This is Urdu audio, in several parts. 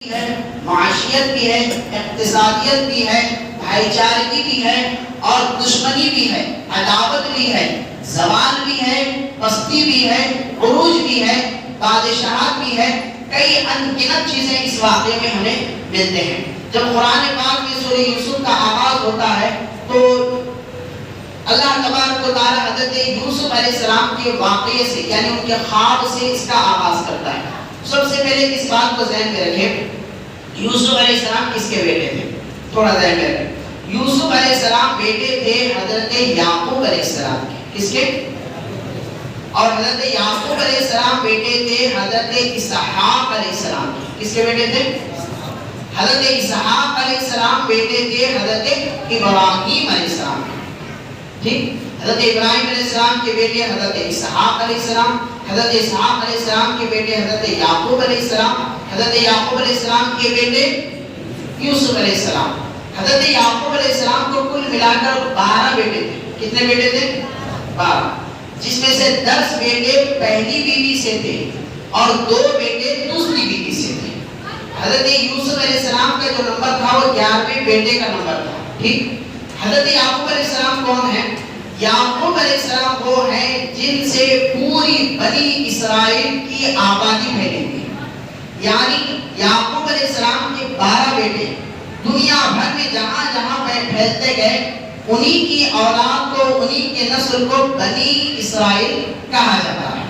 ہے، معاشیت بھی ہے، اقتصادیت بھی ہے، بھائی چارگی بھی ہے اور دشمنی بھی ہے، عداوت بھی ہے، زوال بھی ہے، پستی بھی ہے، عروج بھی ہے، بادشاہت بھی ہے، کئی انگنت چیزیں اس واقعے میں ہمیں ملتے ہیں۔ جب قرآن پاک میں سورہ یوسف کا آغاز ہوتا ہے تو اللہ تبارک و تعالی حضرت یوسف علیہ السلام کے واقعے سے یعنی ان کے خواب سے اس کا آغاز کرتا ہے۔ سب سے پہلے اس بات کو ذہن میں رکھیں، یوسف علیہ السلام کس کے بیٹے تھے؟ تھوڑا ذہن میں رکھیں۔ یوسف علیہ السلام بیٹے تھے حضرت یعقوب علیہ السلام کے، کس کے؟ اور حضرت یعقوب علیہ السلام بیٹے تھے حضرت اسحاق علیہ السلام کے، کس کے بیٹے تھے؟ حضرت اسحاق علیہ السلام بیٹے تھے حضرت ابراہیم علیہ السلام کے، ٹھیک؟ حضرت ابراہیم علیہ السلام کے بیٹے حضرت اسحاق علیہ السلام، حضرت اسحاق علیہ السلام کے بیٹے حضرت یعقوب علیہ السلام، حضرت یعقوب علیہ السلام کے بیٹے یوسف علیہ السلام۔ حضرت یعقوب علیہ السلام کو کل ملا کر 12 بیٹے تھے۔ کتنے بیٹے تھے؟ 12، جس میں سے 10 بیٹے پہلی بیوی سے تھے اور 2 بیٹے دوسری بیوی سے تھے۔ حضرت یوسف علیہ السلام کا جو نمبر تھا وہ 11ویں بیٹے کا نمبر تھا، ٹھیک؟ حضرت یعقوب علیہ السلام کون ہیں؟ یعقوب علیہ السلام وہ ہیں جن سے پوری بنی اسرائیل کی آبادی پھیلی ہوئی، یعنی یعقوب علیہ السلام کے 12 بیٹے دنیا بھر میں جہاں جہاں پھیلتے گئے، انہی کی اولاد کو، انہی کے نسل کو بنی اسرائیل کہا جاتا ہے۔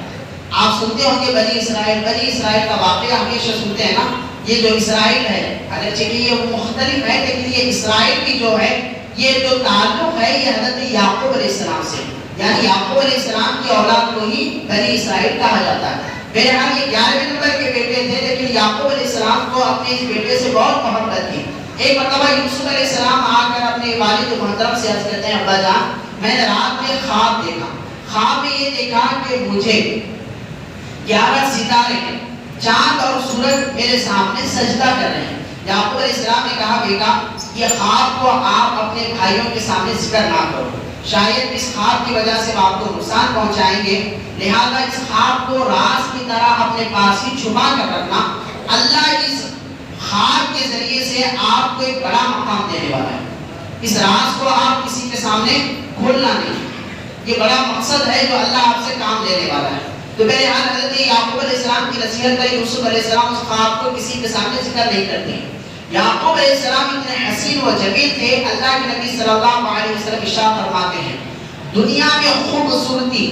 آپ سنتے ہوں گے بنی اسرائیل کا واقعہ ہمیشہ سنتے ہیں نا، یہ جو اسرائیل ہے اگرچہ یہ مختلف ہے لیکن یہ اسرائیل کی جو ہے یہ جو تعلق ہے یہ حضرت یعقوب علیہ السلام سے، یعنی یعقوب علیہ السلام کی اولاد کو ہی بنی اسرائیل کہا جاتا ہے۔ بہرحال یہ 11ویں نمبر کے بیٹے تھے لیکن یعقوب علیہ السلام کو اپنے اس بیٹے سے بہت محبت تھی۔ ایک مرتبہ یوسف علیہ السلام آ کر اپنے والد محترم سے عرض کرتے ہیں، ابا جان میں نے رات میں خواب دیکھا، خواب میں یہ دیکھا کہ مجھے 11 ستارے، چاند اور سورج میرے سامنے سجدہ کر رہے ہیں۔ یعقوب علیہ السلام نے کہا، بیٹا یہ خواب کو آپ اپنے بھائیوں کے سامنے ذکر نہ کرو، شاید اس خواب کی وجہ سے آپ کو نقصان پہنچائیں گے، لہذا اس خواب کو راز کی طرح اپنے پاس ہی چھپا کر رکھنا، اللہ اس خواب کے ذریعے سے آپ کو ایک بڑا مقام دینے والا ہے، اس راز کو آپ کسی کے سامنے کھولنا نہیں، یہ بڑا مقصد ہے جو اللہ آپ سے کام لینے والا ہے۔ تو بہرحال حضرت یعقوب علیہ السلام کی نصیحت پر یوسف علیہ السلام اس خواب کو کسی کے سامنے ذکر نہیں کرتے۔ یعقوب علیہ السلام اتنے حسین و جمیل تھے، اللہ کے نبی صلی اللہ علیہ وسلم ارشاد فرماتے ہیں، دنیا میں خوبصورتی،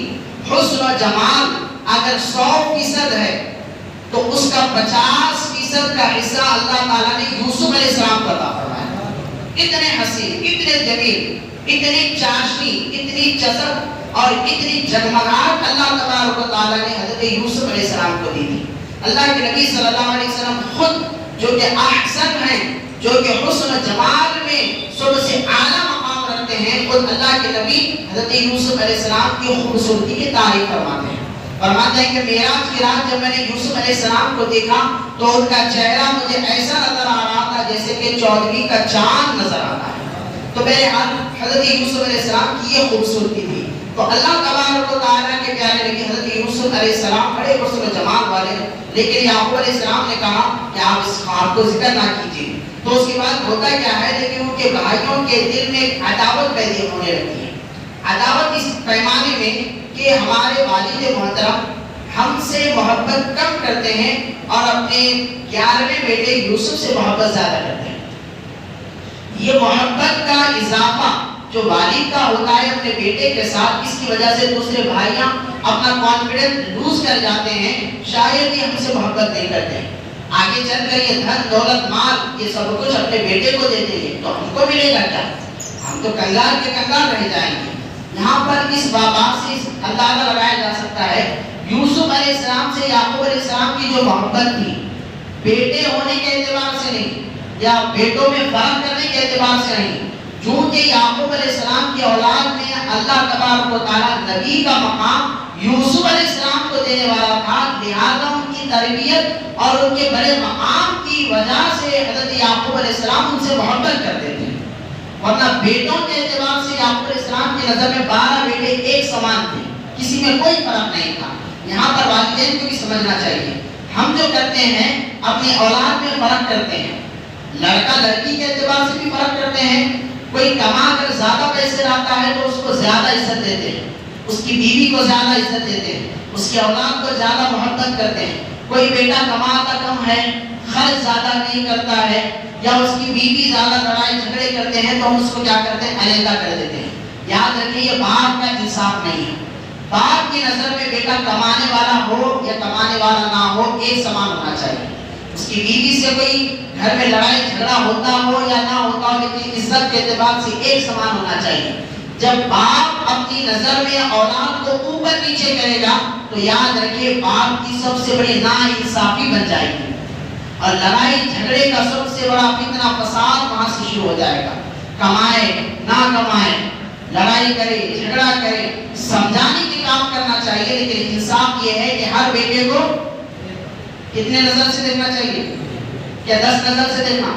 حسن و جمال اگر 100% ہے تو اس کا 50% کا حصہ اللہ تعالیٰ نے یوسف علیہ السلام کو عطا فرمایا۔ اتنے حسین، اتنے جمیل، اتنی چاشنی، اتنی چسب اور اتنی جگمگاہٹ اللہ تبارک و تعالیٰ نے حضرت یوسف علیہ السلام کو دی تھی۔ اللہ کے نبی صلی اللہ علیہ وسلم خود جو کہ احسن ہیں، جو کہ حسن و جمال میں سب سے اعلیٰ مقام رکھتے ہیں، خود اللہ کے نبی حضرت یوسف علیہ السلام کی خوبصورتی کی تعریف فرماتے ہیں۔ فرماتے ہیں کہ معراج کی رات جب میں نے یوسف علیہ السلام کو دیکھا تو ان کا چہرہ مجھے ایسا نظر آ رہا تھا جیسے کہ 14ویں کا چاند نظر آتا ہے۔ تو بہرحال حضرت یوسف علیہ السلام کی یہ خوبصورتی تھی۔ تو اللہ تبارک و تعالیٰ کے پیارے نبی حضرت یوسف علیہ السلام بڑے حسن و جمال والے ہیں، لیکن یعقوب علیہ السلام نے کہا کہ آپ اس خواب کو ذکر نہ کیجیے۔ تو اس کے بعد ہوتا کیا ہے، لیکن ان کے بھائیوں کے دل میں ایک عداوت پیدا ہونے لگتی ہے۔ عداوت اس پیمانے میں کہ ہمارے والد محترم ہم سے محبت کم کرتے ہیں اور اپنے 11ویں بیٹے یوسف سے محبت زیادہ کرتے ہیں۔ یہ محبت کا اضافہ جو والد کا ہوتا ہے اپنے بیٹے کے ساتھ، اس کی وجہ سے دوسرے بھائیاں اپنا کانفیڈنس لوز کر جاتے ہیں، شاید ہی ہم سے محبت نہیں کرتے ہیں، آگے چل کر یہ دھن دولت مال یہ سب کچھ اپنے بیٹے کو دیتے ہیں تو ہم کو ملے گا کیا؟ ہم تو کنگال کے کنگال رہ جائیں گے۔ یہاں پر اس بات سے اندازہ لگایا جا سکتا ہے یوسف علیہ السلام سے یعقوب علیہ السلام کی جو محبت تھی، بیٹے ہونے کے اعتبار سے نہیں یا بیٹوں میں فرق کرنے کے اعتبار سے نہیں، چونکہ یعقوب علیہ السلام کی اولاد میں اللہ تبارک و تعالیٰ نبی کا مقام یوسف علیہ السلام کو دینے والا تھا، لہذا ان کی تربیت اور ان کے بڑے مقام کی وجہ سے حضرت یعقوب علیہ السلام ان سے محبت کرتے تھے، ورنہ بیٹوں کے اعتبار سے یعقوب علیہ السلام کی نظر میں 12 بیٹے ایک سمان تھے، کسی میں کوئی فرق نہیں تھا۔ یہاں پر والدین کو بھی سمجھنا چاہیے، ہم جو کرتے ہیں اپنی اولاد میں فرق کرتے ہیں، لڑکا لڑکی کے اعتبار سے بھی فرق کرتے ہیں. کوئی کما کر زیادہ پیسے لاتا ہے تو اس کو زیادہ عزت دیتے ہیں، اس کی بیوی کو زیادہ عزت دیتے ہیں، اس کی اولاد کو زیادہ محبت کرتے ہیں. کوئی بیٹا کماتا کم ہے، خرچ زیادہ نہیں کرتا ہے، یا اس کی بیوی زیادہ لڑائی جھگڑے کرتے ہیں تو ہم اس کو کیا کرتے ہیں؟ علیحدہ کر دیتے ہیں. یاد رکھیں یہ باپ کا انصاف نہیں ہے. باپ کی نظر میں بیٹا کمانے والا ہو یا کمانے والا نہ ہو ایک سمان ہونا چاہیے. اس کی بیوی سے کوئی گھر میں لڑائی جھگڑا ہوتا ہو یا نہ ہوتا ہو لیکن عزت کے اعتبار سے ایک سمان ہونا چاہیے. جب باپ اپنی نظر میں اولاد کو اوپر نیچے کرے گا تو یاد رکھیے باپ کی سب سے بڑی ناانصافی بن جائے گی اور لڑائی جھگڑے کا سب سے بڑا فتنہ فساد وہاں سے شروع ہو جائے گا. کمائے نہ کمائے، لڑائی کرے جھگڑا کرے، سمجھانے کے کام کرنا چاہیے. لیکن انصاف یہ ہے کہ ہر بیٹے کو کتنے نظر سے دیکھنا چاہیے؟ کیا 10 نظر سے دیکھنا؟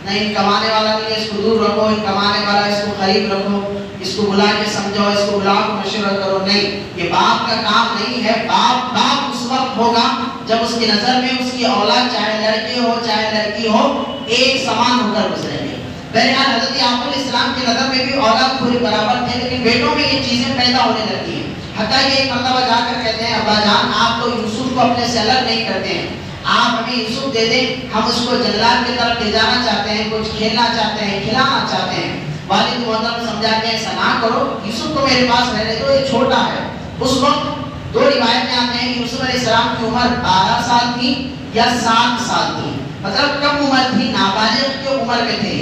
نہیں، کمانے والا نہیں ہے اس کو دور رکھو، کمانے والا اس کو قریب رکھو، اس کو بلا کے سمجھاؤ، اس کو بلا کے مشورہ کرو. نہیں، یہ باپ کا کام نہیں ہے. باپ اس وقت ہوگا جب اس کی نظر میں اس کی اولاد چاہے لڑکے ہو چاہے لڑکی ہو ایک سمان ہو کر گزریں گے. بہرحال حضرت یعقوب علیہ السلام کی نظر میں بھی اولاد پوری برابر تھے لیکن بیٹوں میں یہ چیزیں پیدا ہونے لگتی ہیں. حتیٰ کہ ایک مرتبہ جا کر کہتے ہیں ابا جان آپ تو یوسف کو اپنے سے الگ نہیں کرتے ہیں، آپ ہمیں یوسف دے دیں، ہم اس کو جنگلات کی طرف لے جانا چاہتے ہیں، کچھ کھیلنا چاہتے ہیں، کھلانا چاہتے ہیں. والد محترم سمجھاتے ہیں ایسا نہ کرو، یوسف کو میرے پاس رہنے دو، یہ چھوٹا ہے. اس وقت 2 روایت میں آتے ہیں کہ یوسف علیہ السلام کی عمر 12 سال تھی یا 7 سال تھی، مطلب کم عمر تھی، نابالغ کی عمر میں تھے.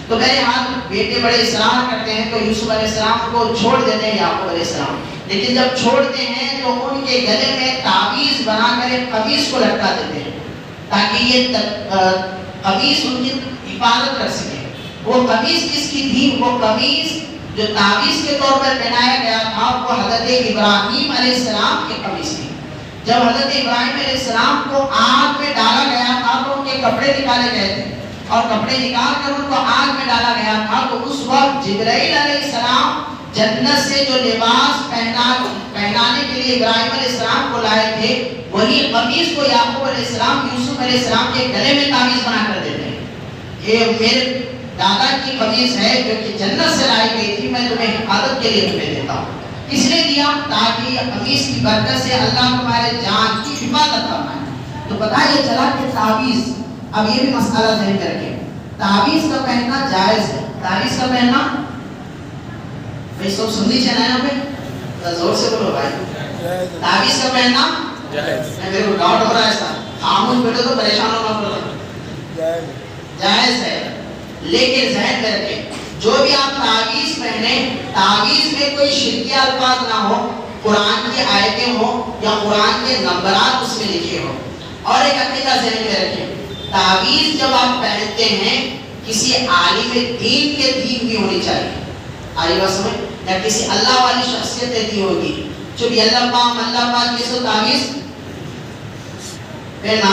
تو میرے ہاتھ بیٹے بڑے اصرار کرتے ہیں تو یوسف علیہ السلام کو چھوڑ دیتے ہیں یعقوب علیہ السلام. لیکن جب چھوڑتے ہیں تو ان کے گلے میں تعویذ بنا کر ایک قمیص کو لٹکا دیتے ہیں تاکہ یہ قمیص ان کی حفاظت کر سکے. وہ قمیص کس کی تھی؟ وہ قمیص جو تعویذ کے طور پر پہنایا گیا تھا وہ حضرت ابراہیم علیہ السلام کی قمیص تھی. جب حضرت ابراہیم علیہ السلام کو آگ میں ڈالا گیا تھا تو ان کے کپڑے نکالے گئے تھے اور کپڑے نکال کر ان کو آگ میں ڈالا گیا تھا. تو اس وقت جبرائیل علیہ السلام جنت سے جو لباس پہنانے کے لیے ابراہیم علیہ السلام کو لائے تھے وہی قمیص کو یعقوب علیہ السلام یوسف علیہ السلام کے گلے میں تعویذ بنا کر دیتے ہیں. یہ میرے دادا کی قمیص ہے جو کہ جنت سے لائی گئی تھی، میں تمہیں حفاظت کے لیے تمہیں دیتا ہوں. کس لیے دیا؟ تاکہ یہ قمیص کی برکت سے اللہ تمہارے جان کی حفاظت فرمائے. تو پتہ یہ چلا کہ تعویذ، اب یہ بھی مسئلہ ذہن میں رکھیں، تعویذ کا پہننا جائز ہے. تعویذ کا پہننا بھائی سب سن لیجیے نا، یہاں پہ زور سے بولو بھائی. تعویذ کا پہننا میرے کو ڈاؤٹ ہو رہا ہے سر، خاموش بیٹھے تو پریشان ہونا پڑ رہا ہے. جائز ہے لیکن ذہن میں رکھیں جو بھی آپ تعویذ پہنے، تعویذ میں کوئی شرکی الفاظ نہ ہو، قرآن کی آیتیں ہوں یا قرآن کے نمبرات اس میں لکھے ہوں. اور ایک عقیدہ ذہن میں رکھیں، تعویذ جب آپ پہنتے ہیں کسی عالم دین کے دین کی ہونی چاہیے. آئی بات سمجھ؟ یا کسی اللہ والی شخصیت دی ہوگی جو بھی اللہ پاک جس کو تعویذ پہنا،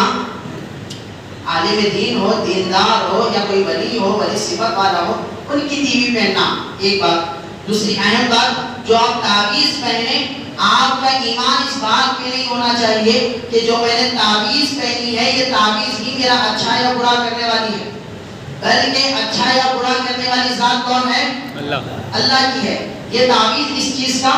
عالم دین ہو، دیندار ہو یا کوئی ولی ہو، ولی صفت والا ہو، ان کی دیوی پہننا ایک بات. دوسری اہم بات، جو آپ تعویذ پہنے آپ کا ایمان اس بات پہ نہیں ہونا چاہیے کہ جو میں نے تعویذ پہنی ہے یہ تعویذ ہی میرا اچھا یا برا کرنے والی ہے، بلکہ اچھا یا برا کرنے والی ذات کون ہے؟ اللہ کی ہے. یہ تعویذ اس چیز کا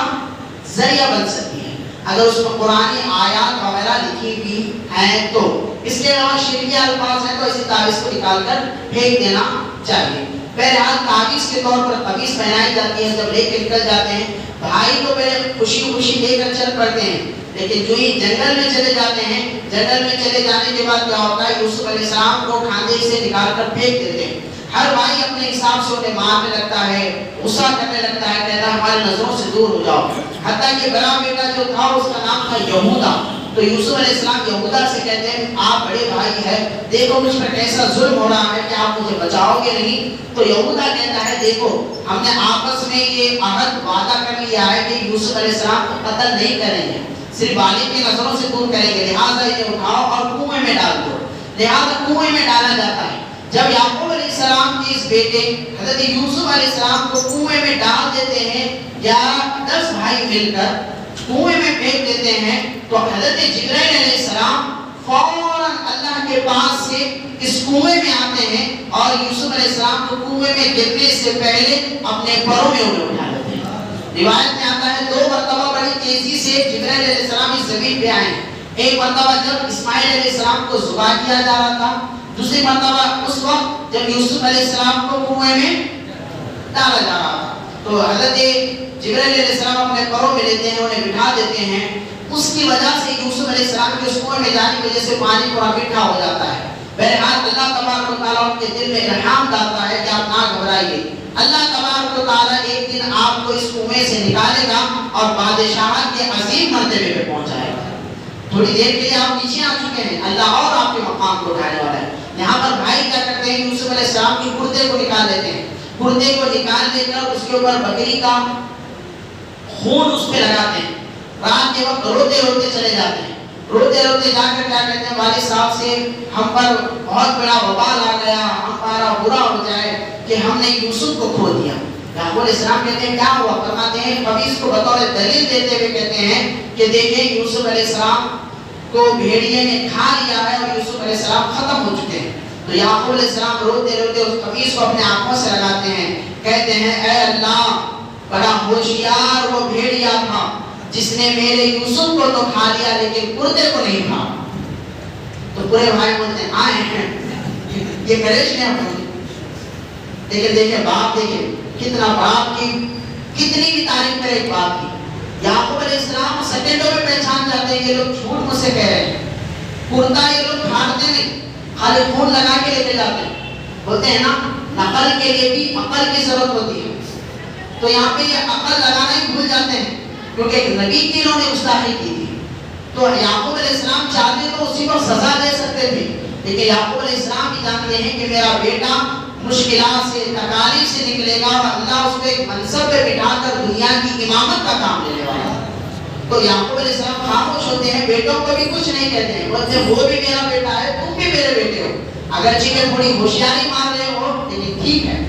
ذریعہ بن سکتی ہے اگر اس میں قرآنی آیات وغیرہ لکھی ہوئی ہیں تو. اس کے علاوہ شرکی الفاظ ہیں تو اسی تعویذ کو نکال کر پھینک دینا چاہیے. بہرحال تعویذ کے طور پر قمیص پہنائی جاتی ہے. جب لے کے نکل جاتے ہیں بھائی تو پہلے خوشی خوشی لے کر چل پڑتے ہیں لیکن جو ہی جنگل میں چلے جاتے ہیں، جنگل میں چلے جانے کے بعد کیا ہوتا ہے؟ یوسف علیہ السلام کو کھاندے سے نکال کر پھینک دیتے ہیں. ہر بھائی اپنے حساب سے انہیں مارنے لگتا ہے، غصہ کرنے لگتا ہے، کہتا ہے ہماری نظروں سے دور ہو جاؤ. حتیٰ کہ بڑا بیٹا جو تھا اس کا نام تھا یہودا. تو یوسف علیہ السلام یہودا سے کہتے ہیں آپ بڑے بھائی ہیں، دیکھو مجھ پر کیسا ظلم ہو رہا ہے کہ آپ مجھے بچاؤ گے نہیں. تو یہودا کہتا ہے دیکھو ہم نے آپس میں یہ عہد وعدہ کر لیا ہے کہ یوسف علیہ السلام کو قتل نہیں کریں گے، صرف والد کی نظروں سے دور کریں گے، لہٰذا انہیں اٹھاؤ اور کنویں میں ڈال دو. لہٰذا کنویں میں ڈالا جاتا ہے. جب یعقوب علیہ السلام کے اس بیٹے حضرت یوسف علیہ السلام کو کنویں میں ڈال دیتے ہیں، 11-10 بھائی مل کر کنویں میں پھینک دیتے ہیں تو حضرت جبرائیل علیہ السلام فوراً اللہ کے پاس سے اس کنویں میں آتے ہیں اور یوسف علیہ السلام کو کنویں میں گرنے سے پہلے اپنے پروں میں انہیں اٹھا لیتے ہیں۔ روایت میں آتا ہے 2 مرتبہ بڑی تیزی سے جبرائیل علیہ السلام اس زمین پہ آئے۔ ایک مرتبہ جب اسماعیل علیہ السلام کو ذبح کیا جا رہا تھا، دوسری مرتبہ اس وقت جب یوسف علیہ السلام کو کنویں میں ڈالا جا رہا تھا۔ تو حضرت جبرائیل علیہ السلام اپنے پروں میں لیتے ہیں، انہیں بٹھا دیتے ہیں۔ اس کی وجہ سے یوسف علیہ السلام کے اس کنویں میں جانے کی وجہ سے پانی پورا میٹھا ہو جاتا ہے۔ بہرحال اللہ تبارک و تعالیٰ ان کے دل میں الہام ڈالتا ہے کہ آپ نہ گھبرائیے، اللہ تبارک و تعالیٰ ایک دن آپ کو اس کنویں سے نکالے گا اور بادشاہت کے عظیم مرتبے پہ پہنچائے گا۔ تھوڑی دیر کے لیے آپ نیچے آ چکے ہیں، اللہ اور آپ کے مقام کو اٹھانے والا ہے۔ یہاں پر بھائی کیا کرتے ہیں، یوسف علیہ السلام کی گردے کو نکال لیتے ہیں، گردے کو نکال لے کر اس کے اوپر بکری کا خون اس پہ لگاتے ہیں۔ رات کے وقت روتے روتے چلے جاتے ہیں، روتے روتے جا کر کیا کہتے ہیں، والد صاحب سے ہم پر بہت بڑا وبال آ گیا، ہمارا برا ہو جائے کہ ہم نے یوسف کو کھو دیا۔ یعقوب علیہ السلام کہتے ہیں کیا ہوا؟ فرماتے ہیں قمیص کو بطور دلیل دیتے ہوئے کہتے ہیں کہ دیکھیں یوسف علیہ السلام کو بھیڑیے نے کھا لیا ہے اور یوسف علیہ السلام ختم ہو چکے ہیں۔ تو یعقوب علیہ السلام روتے روتے اس قمیص کو اپنے آنکھوں سے لگاتے ہیں، کہتے ہیں اے اللہ، بڑا ہوشیار وہ بھیڑیا تھا جس نے میرے یوسف کو تو کھا لیا لیکن گردے کو نہیں کھا۔ تو پورے بھائی بولتے ہیں آئے ہیں یہ کریش نے اپنی، لیکن دیکھیں باپ، دیکھیں کتنا باپ کی کتنی بھی تعریف کرے ایک باپ کی۔ یعقوب علیہ السلام سیکنڈوں میں پہچان جاتے ہیں یہ لوگ جھوٹ مجھ سے کہہ رہے ہیں، کرتا یہ لوگ کھاتے نہیں، خالی خون لگا کے لے کے جاتے ہیں۔ بولتے ہیں نا نقل کے لیے بھی عقل کی ضرورت ہوتی ہے، تو یہاں پہ یہ عقل لگانا ہی بھول جاتے ہیں کیونکہ ایک نبی کی انہوں نے گستاخی کی تھی۔ تو یعقوب علیہ السلام چاہتے تو اسی کو سزا دے سکتے تھے، لیکن یعقوب علیہ السلام بھی جانتے ہیں کہ میرا بیٹا مشکلات سے تکالیف سے نکلے گا اور اللہ اس کو ایک منصب پہ بٹھا کر دنیا کی امامت کا کام لینے والا ہے۔ تو یعقوب علیہ السلام خاموش ہوتے ہیں، بیٹوں کو بھی کچھ نہیں کہتے ہیں، بولتے ہیں وہ بھی میرا بیٹا ہے، تم بھی میرے بیٹے ہو، اگرچہ کہ تھوڑی ہوشیاری مار رہے ہو لیکن ٹھیک ہے،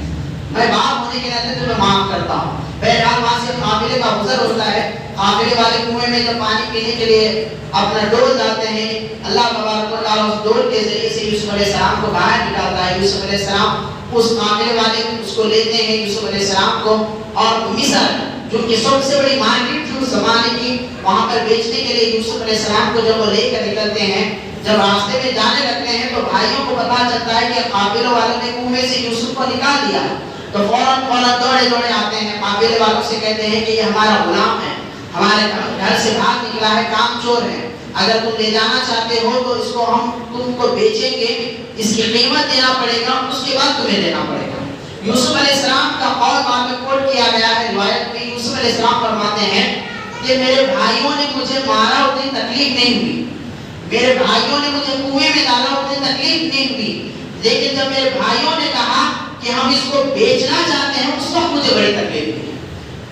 میں باپ ہونے کے ناطے تمہیں معاف کرتا ہوں۔ بہرحال وہاں سے قافلے کا گزر ہوتا ہے، قافلے والے کنویں میں جب پانی پینے کے لیے اپنا ڈول ڈالتے ہیں، اللہ تبارک و تعالیٰ اس ڈول کے ذریعے سے یوسف علیہ السلام کو باہر نکالتا ہے۔ یوسف علیہ السلام اس قافلے والے اس کو لیتے ہیں، یوسف علیہ السلام کو، اور مصر جو کہ سب سے بڑی مارکیٹ تھی اس زمانے کی، وہاں پر بیچنے کے لیے یوسف علیہ السلام کو جب وہ لے کر نکلتے ہیں، جب راستے میں جانے لگتے ہیں تو بھائیوں کو پتہ چلتا ہے کہ قافلے والوں نے کنویں سے یوسف کو نکال دیا، تو فوراً دوڑے دوڑے آتے ہیں، قافلے والوں سے کہتے ہیں کہ یہ ہمارا غلام ہے، ہمارے گھر سے بھاگ نکلا ہے، کام چور ہے، اگر تم لے جانا چاہتے ہو تو اس کو ہم تم کو بیچیں گے، اس کی قیمت دینا پڑے گا، اس کے بعد تمہیں دینا پڑے گا۔ یوسف علیہ السلام کا قول بعد میں کوٹ کیا گیا ہے روایت میں، یوسف علیہ السلام فرماتے ہیں کہ میرے بھائیوں نے مجھے مارا اتنی تکلیف نہیں ہوئی، میرے بھائیوں نے مجھے کنویں میں ڈالا اتنی تکلیف نہیں ہوئی، لیکن جب میرے بھائیوں نے کہا کہ ہم اس کو بیچنا چاہتے ہیں اس وقت مجھے بڑی تکلیف ہوئی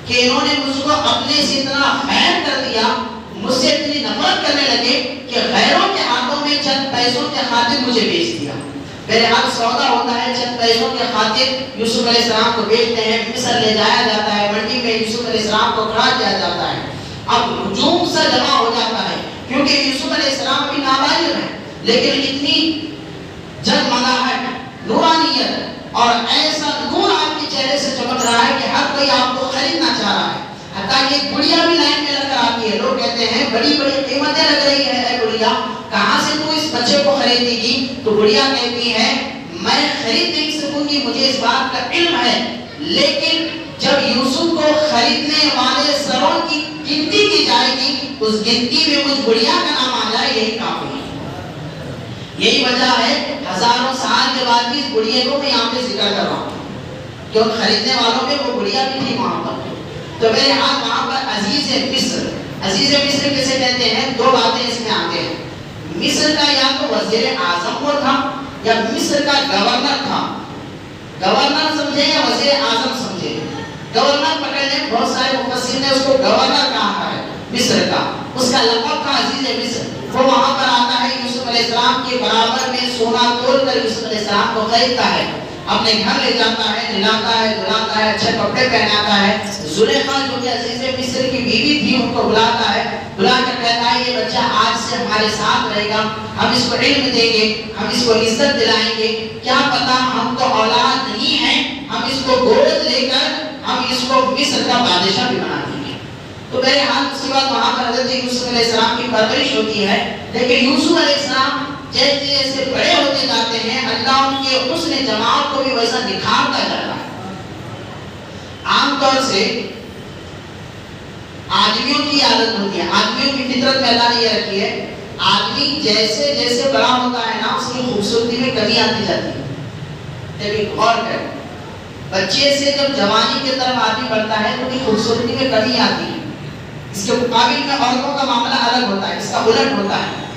کہ انہوں نے مجھ کو اپنے سے اتنا خیر کر دیا، مجھ سے اتنی نفرت کرنے لگے کہ غیروں کے ہاتھوں میں چند پیسوں کے خاطر مجھے بیچ دیا۔ بہرحال سودا ہوتا ہے، چند پیسوں کے خاطر یوسف علیہ السلام کو بیچتے ہیں، مصر لے جایا جاتا ہے، منڈی میں یوسف علیہ السلام کو کھڑا کیا جاتا ہے۔ اب ہجوم سا جمع ہو جاتا ہے کیونکہ یوسف علیہ السلام ابھی نابالغ ہیں، لیکن اتنی جگمگاہٹ، نورانیت اور ایسا نور آپ کے چہرے سے چمک رہا ہے کہ ہر کوئی آپ کو خریدنا چاہ رہا ہے، حتیٰ کہ ایک گڑیا بھی لائن میں لگ کر آتی ہے، لوگ کہتے ہیں بڑی بڑی قیمتیں لگ رہی ہے، اے گڑیا کہاں سے تو اس بچے کو خریدے گی؟ تو گڑیا کہتی ہے میں خرید نہیں سکوں گی، مجھے اس بات کا علم ہے، لیکن جب یوسف کو خریدنے والے سروں کی گنتی کی جائے گی اس گنتی میں مجھ گڑیا کا نام آ جائے، یہی کافی ہے۔ یہی وجہ ہے ہزاروں سال کے بعد بھی اس گڑیے کو میں یہاں پہ ذکر کر رہا ہوں کیوں خریدنے والوں میں وہ گڑیا بھی تھی وہاں پر۔ تو میرے ہاتھ وہاں پر عزیز مصر، عزیز مصر کسے کہتے ہیں؟ دو باتیں اس میں آتے ہیں، مصر کا یا تو وزیر اعظم وہ تھا یا مصر کا گورنر تھا، گورنر سمجھے یا وزیر اعظم سمجھے، گورنر پکڑ لیں، بہت سارے مفسرین نے اس کو گورنر کہا ہے مصر کا، اس کا لقب تھا عزیز مصر۔ وہ وہاں پر آتا ہے، یوسف علیہ السلام کے برابر میں سونا تول کر یوسف علیہ السلام کو خریدتا ہے، اپنے گھر لے جاتا ہے، نہلاتا ہے، دھلاتا ہے، اچھے کپڑے پہناتا ہے۔ زلیخا جو کہ عزیز مصر کی بیوی تھی ان کو بلاتا ہے، بلا کر کہتا ہے یہ بچہ آج سے ہمارے ساتھ رہے گا، ہم اس کو علم دیں گے، ہم اس کو عزت دلائیں گے، کیا پتا ہم تو اولاد نہیں ہیں، ہم اس کو گود لے کر ہم اس کو مصر کا بادشاہ بھی بنا دیں گے۔ تو بہرحال اس کے بعد وہاں پر حضرت یوسف علیہ السلام کی پرورش ہوتی ہے، لیکن یوسف علیہ السلام جیسے جیسے بڑے ہوتے جاتے ہیں اللہ ان کے حسن جمال کو بھی ویسا نکھارتا جاتا ہے۔ عام طور سے آدمیوں کی عادت ہوتی ہے، آدمیوں کی فطرت میں اللہ نے یہ رکھی ہے، آدمی جیسے جیسے بڑا ہوتا ہے نا اس کی خوبصورتی میں کمی آتی جاتی ہے۔ لیکن غور کریں، بچے سے جب جوانی کی طرف آدمی بڑھتا ہے تو اس کی خوبصورتی میں کمی آتی ہے۔ اس کے مقابل میں عورتوں کا معاملہ الگ ہوتا ہے، اس کا الٹ ہوتا ہے۔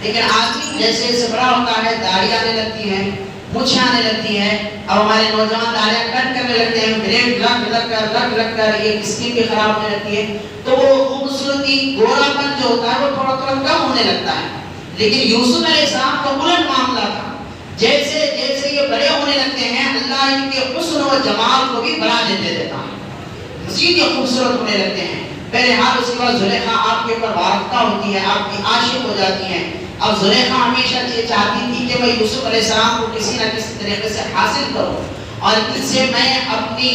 لیکن آدمی جیسے جیسے بڑا ہوتا ہے داڑھی آنے لگتی ہے، مونچھیں آنے لگتی ہے، اب ہمارے نوجوان داڑیاں کٹ کرنے لگتے ہیں، بلیڈ لگ کر یہ اسکن بھی خراب ہونے لگتی ہے، تو وہ خوبصورتی گورا پن جو ہوتا ہے وہ تھوڑا تھوڑا کم ہونے لگتا ہے۔ لیکن یوسف علیہ السلام کا الٹ معاملہ تھا، جیسے جیسے یہ بڑے ہونے لگتے ہیں اللہ ان کے حسن و جمال کو بھی بڑھا دیتے دیتا ہے، مزید یہ خوبصورت ہونے لگتے ہیں۔ بہرحال اس کے بعد زلیخا آپ کے اوپر وارفتہ ہوتی ہے، آپ کی عاشق ہو جاتی ہیں۔ اب زلیخا ہمیشہ یہ چاہتی تھی کہ میں یوسف علیہ السلام کو کسی نہ کسی طریقے سے حاصل کروں اور ان سے میں اپنی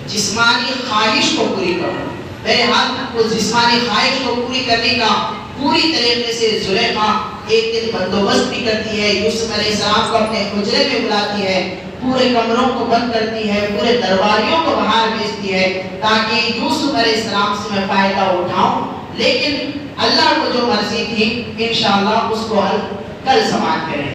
جسمانی خواہش کو پوری کروں۔ بہرحال اس جسمانی خواہش کو پوری کرنے کا پوری طریقے سے زلیخا ایک دن بندوبست بھی کرتی ہے، یوسف علیہ السلام کو اپنے حجرے میں بلاتی ہے، پورے کمروں کو بند کرتی ہے، پورے درباریوں کو باہر بھیجتی ہے تاکہ یوسف علیہ السلام سے میں فائدہ اٹھاؤں، لیکن اللہ کو جو مرضی تھی انشاءاللہ اس کو ہم کل سماعت کریں۔